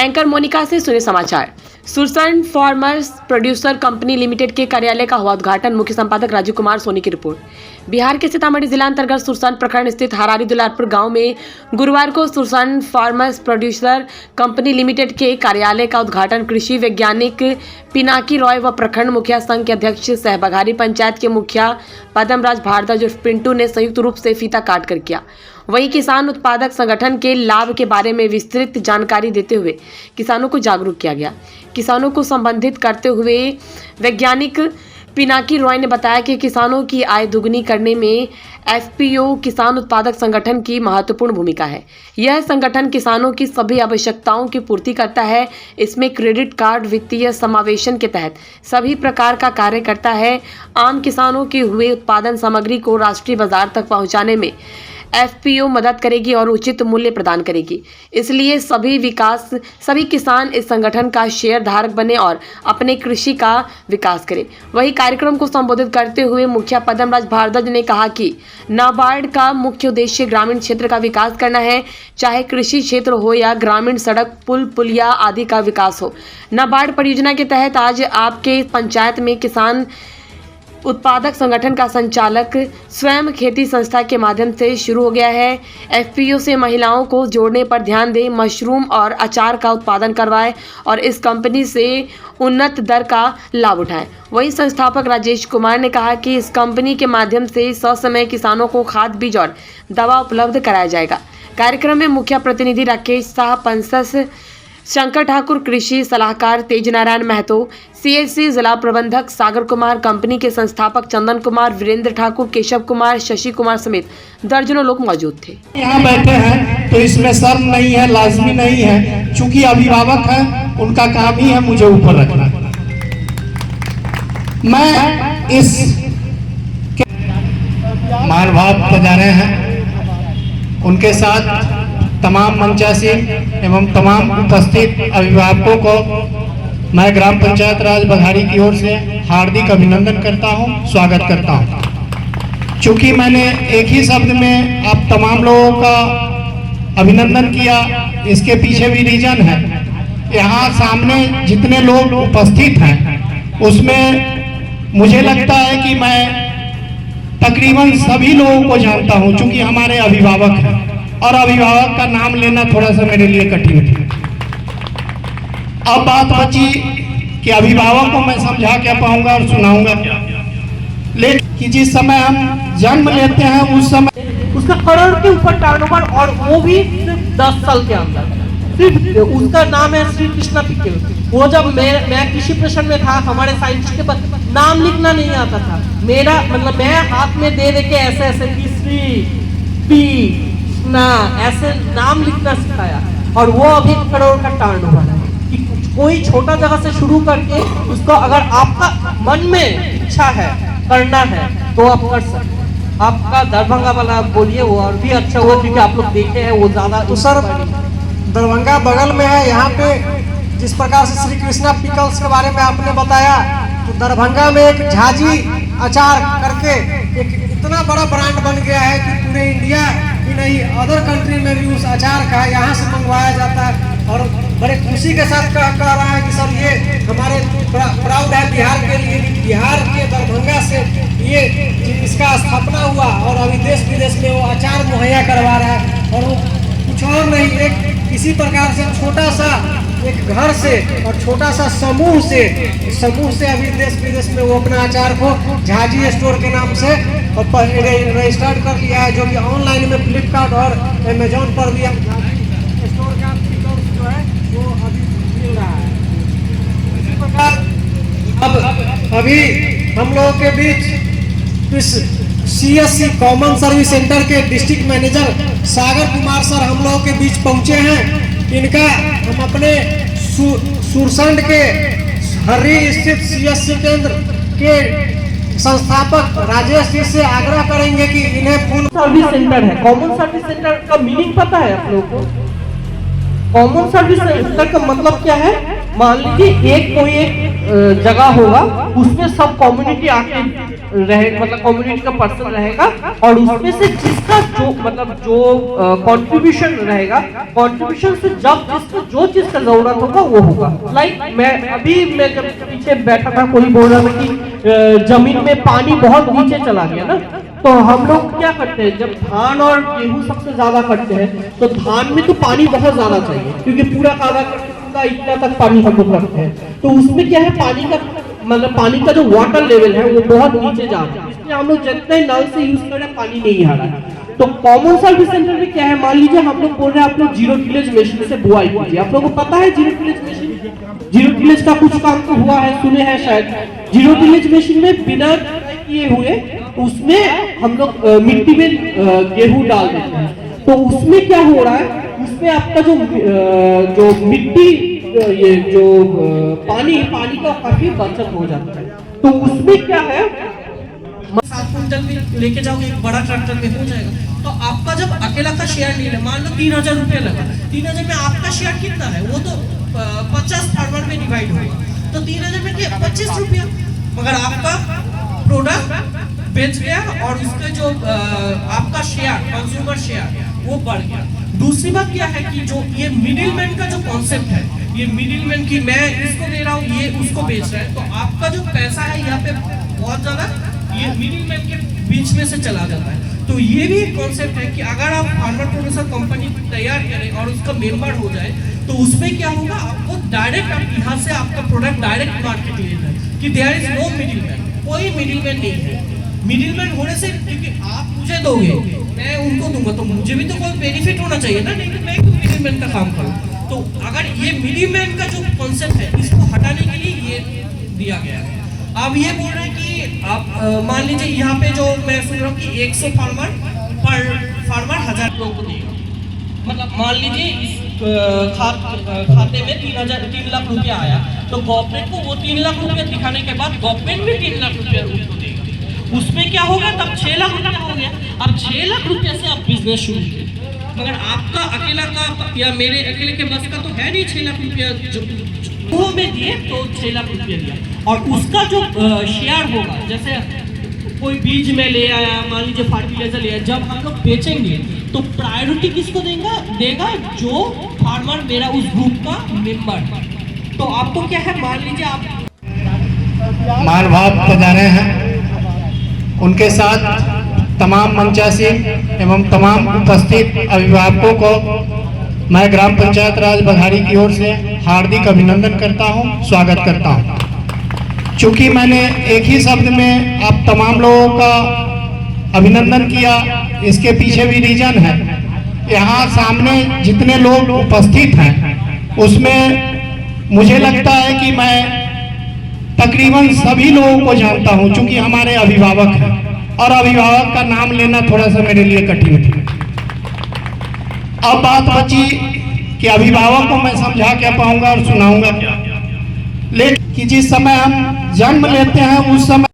Anchor Monika से सुने समाचार। Sursand farmers producer company limited के कार्यालय का हुआ उद्घाटन। मुख्य संपादक राजीव कुमार सोनी की रिपोर्ट। बिहार के सीतामढ़ी जिला अंतर्गत सुरसन प्रखंड स्थित हरारी दुलारपुर गांव में गुरुवार को Sursand farmers producer company limited के कार्यालय का उद्घाटन कृषि वैज्ञानिक पिनाकी रॉय व प्रखंड मुखिया संघ के अध्यक्ष सह बघारी पंचायत के मुखिया पदमराज भारद्वाज उर्फ पिंटू ने संयुक्त रूप से फीता काट कर किया। वहीं किसान उत्पादक संगठन के लाभ के बारे में विस्तृत जानकारी देते हुए किसानों को जागरूक किया गया। किसानों को संबोधित करते हुए वैज्ञानिक पिनाकी रॉय ने बताया कि किसानों की आय दुगनी करने में एफपीओ किसान उत्पादक संगठन की महत्वपूर्ण भूमिका है। यह संगठन किसानों की सभी आवश्यकताओं की पूर्ति करता है। इसमें क्रेडिट कार्ड वित्तीय समावेशन के तहत सभी प्रकार का कार्य करता है। आम किसानों के हुए उत्पादन सामग्री को राष्ट्रीय बाजार तक पहुंचाने में एफपीओ मदद करेगी और उचित मूल्य प्रदान करेगी। इसलिए सभी किसान इस संगठन का शेयर धारक बने और अपने कृषि का विकास करें। वही कार्यक्रम को संबोधित करते हुए मुखिया पदमराज भारद्वाज ने कहा कि नाबार्ड का मुख्य उद्देश्य ग्रामीण क्षेत्र का विकास करना है, चाहे कृषि क्षेत्र हो या ग्रामीण सड़क पुल पुलिया आदि का विकास हो। नाबार्ड परियोजना के तहत आज आपके पंचायत में किसान उत्पादक संगठन का संचालक स्वयं खेती संस्था के माध्यम से शुरू हो गया है। एफपीओ से महिलाओं को जोड़ने पर ध्यान दें, मशरूम और अचार का उत्पादन करवाएं और इस कंपनी से उन्नत दर का लाभ उठाएं। वहीं संस्थापक राजेश कुमार ने कहा कि इस कंपनी के माध्यम से ससमय किसानों को खाद बीज और दवा उपलब्ध कराया जाएगा। कार्यक्रम में मुख्य प्रतिनिधि राकेश शाह, पंसस शंकर ठाकुर, कृषि सलाहकार तेज नारायण महतो, सीएससी जिला प्रबंधक सागर कुमार, कंपनी के संस्थापक चंदन कुमार, वीरेंद्र ठाकुर, केशव कुमार, शशि कुमार समेत दर्जनों लोग मौजूद थे। यहाँ बैठे हैं तो इसमें शर्म नहीं है, लाजमी नहीं है, चूंकि अभिभावक हैं, उनका काम ही है मुझे ऊपर रखना। मैं इस मान भाव बजा रहे हैं, उनके साथ तमाम मंचासी एवं तमाम उपस्थित अभिभावकों को मैं ग्राम पंचायत राज बघारी की ओर से हार्दिक अभिनंदन करता हूं, स्वागत करता हूं। चूंकि मैंने एक ही शब्द में आप तमाम लोगों का अभिनंदन किया, इसके पीछे भी रीजन है। यहाँ सामने जितने लोग उपस्थित हैं उसमें मुझे लगता है कि मैं तकरीबन सभी लोगों को जानता हूं, चूंकि हमारे अभिभावक हैं और अभिभावक का नाम लेना थोड़ा सा मेरे लिए कठिन है। अब बात बची कि अभिभावक को मैं समझा क्या पाऊंगा और सुनाऊंगा क्या, लेकिन कि जिस समय हम जन्म लेते हैं उस समय उसका करोड़ के ऊपर टर्नओवर, और वो भी सिर्फ 10 साल के अंदर। सिर्फ उसका नाम है श्री कृष्णा पिक्चर। वो जब मैं कृषि प्रश्न में था, हमारे साइंटिस्ट के पास नाम लिखना नहीं आता था। मेरा मतलब मैं हाथ में दे के ऐसे श्री पी ना ऐसे नाम लिखना सिखाया, और वो अभी करोड़ का टर्नओवर है। कि कोई छोटा जगह से शुरू करके उसको अगर आपका मन में इच्छा है करना है तो आप कर सकते। आपका दरभंगा वाला बोलिए, वो और भी अच्छा हुआ क्योंकि आप लोग देखे हैं वो ज्यादा। तो सर दरभंगा बगल में है, यहाँ पे जिस प्रकार से श्री कृष्णा पिकल्स के बारे में आपने बताया, तो दरभंगा में एक झाजी अचार करके एक इतना बड़ा ब्रांड बन गया है कि पूरे इंडिया ही नहीं अदर कंट्री में भी उस अचार का यहाँ से मंगवाया जाता है। और बड़े खुशी के साथ कह रहा है कि सर ये हमारे प्राउड है बिहार के लिए, बिहार के दरभंगा से ये इसका स्थापना हुआ और अभी देश विदेश में वो अचार मुहैया करवा रहा है। और वो कुछ और नहीं, एक किसी प्रकार से छोटा सा एक घर से और छोटा सा समूह से अभी देश विदेश में वो अपना अचार को झाजी स्टोर के नाम से रजिस्टर्ड कर लिया है, जो कि ऑनलाइन में फ्लिपकार्ट और अमेजोन पर भी स्टोर का जो है वो अभी मिल रहा है। इसी प्रकार अब अभी हम लोगों के बीच इस सीएससी कॉमन सर्विस सेंटर के district manager Sagar Kumar sir हम लोगों के बीच पहुंचे हैं। इनका हम अपने सुरसंड के हर्री स्थित सीएससी केंद्र के संस्थापक राजेश जी से आग्रह करेंगे कि इन्हें फोन सर्विस सेंटर है। कॉमन सर्विस सेंटर का मीनिंग पता है आप लोगों को? कॉमन सर्विस सेंटर का मतलब क्या है? मान लीजिए कोई एक जगह होगा, उसमें सब कम्युनिटी आके रहे, मतलब कम्युनिटी का पर्सन रहेगा और उसमें से जिसका जो मतलब जो कंट्रीब्यूशन रहेगा, कंट्रीब्यूशन से जब जिसको जो चीज का जरूरत होगा वो होगा। लाइक मैं जब पीछे बैठा था, कोई बोल रहा था कि जमीन में पानी बहुत नीचे चला गया ना, तो हम लोग क्या करते हैं, जब धान और गेहूं सबसे ज्यादा करते हैं तो धान में तो पानी बहुत ज्यादा चाहिए, क्योंकि पूरा काला करके पूरा इतना तक पानी हम लोग रखते हैं। तो उसमें क्या है, पानी का मतलब पानी का जो वाटर लेवल है वो बहुत नीचे जा रहा है, इसलिए हम लोग जितने नल से यूज कर रहे हैं पानी नहीं आ रहा है। तो कॉमन सर्विस सेंटर में क्या है, मान लीजिए हम लोग बोल रहे हैं आप लोग जीरो टिलेज मशीन से बुआई कीजिए। आप लोगों को पता है zero tillage machine, zero tillage का कुछ काम तो हुआ है, सुने हैं शायद। जीरो टिलेज मशीन में बिना किए हुए उसमें हम लोग मिट्टी में गेहूं डाल देते हैं। तो उसमें क्या हो रहा है, उसमें आपका जो मिट्टी ये जो पानी का काफी बचत हो जाता है। तो उसमें क्या है, 7 क्विंटल में लेके जाओगे, एक बड़ा ट्रैक्टर में हो जाएगा। तो आपका जब अकेला का शेयर नहीं है, मान लो 3000 रुपये लगा, 3000 में आपका शेयर कितना है, वो तो 50 फार्मर में डिवाइड होगा, तो 3000 में क्या 25 रुपया, मगर आपका प्रोडक्ट बेच गया और उसका जो आपका शेयर, कंज्यूमर शेयर वो बढ़ गया। दूसरी बात क्या है कि जो ये मिडिल मैन का जो कॉन्सेप्ट है, ये मिडिल मैन की मैं इसको दे रहा हूँ, ये उसको बेच रहा है, तो आपका जो पैसा है यहाँ पे बहुत ज्यादा ये मिडिल मैन के बीच में से चला जाता है। तो ये भी एक कॉन्सेप्ट है कि अगर आप फार्मर प्रोड्यूसर कंपनी तैयार करें और उसका मेंबर हो जाए, तो उसमें क्या होगा, आपको डायरेक्ट आप यहाँ से आपका प्रोडक्ट डायरेक्ट मार्केट लेना है, कि there is no middle man, कोई मिडिल मैन नहीं है। मिडिल मैन होने से, क्योंकि आप मुझे दोगे मैं उनको दूंगा, तो मुझे भी तो कोई बेनिफिट होना चाहिए ना, नहीं तो मैं क्यों मिडिल मैन का काम करूँ। तो अगर ये मिडिल मैन का जो कॉन्सेप्ट है, इसको हटाने के लिए ये दिया गया है। अब ये बोल रहे हैं कि आप मान लीजिए यहाँ पे जो मैं सुन रहा हूँ कि 100 फार्मर पर फार्मर 1000 लोगों को देगा, मतलब मान लीजिए इस खाते में 3 लाख रुपया आया, तो गवर्नमेंट को वो 3 लाख रुपया दिखाने के बाद गवर्नमेंट भी 3 लाख रुपया उसको देगा। उसमें क्या होगा, तब 6 लाख रुपया हो गया। अब 6 लाख रुपया से आप बिजनेस शुरू कीजिए, मगर आपका अकेला का या मेरे अकेले के बस का तो है नहीं 6 लाख रुपया, जो वो में दिए तो 6 लाख रुपया दिया, और उसका जो शेयर होगा, जैसे कोई बीज में ले आया, मान लीजिए फर्टिलाइजर ले आया, जब हम लोग बेचेंगे तो प्रायोरिटी किसको देगा, जो फार्मर मेरा उस ग्रुप का मेंबर। तो आपको क्या है, मान लीजिए आप मान भाव बजा रहे हैं, उनके साथ तमाम मंचासी एवं तमाम उपस्थित अभिभावकों को मैं ग्राम पंचायत राज बघाड़ी की ओर से हार्दिक अभिनंदन करता हूं, स्वागत करता हूं। चूंकि मैंने एक ही शब्द में आप तमाम लोगों का अभिनंदन किया, इसके पीछे भी रीजन है। यहाँ सामने जितने लोग उपस्थित हैं उसमें मुझे लगता है कि मैं तकरीबन सभी लोगों को जानता हूं, चूंकि हमारे अभिभावक हैं और अभिभावक का नाम लेना थोड़ा सा मेरे लिए कठिन था। अब बात बची कि अभिभावक को मैं समझा क्या पाऊंगा और सुनाऊंगा क्या, लेकिन कि जिस समय हम जन्म लेते हैं उस समय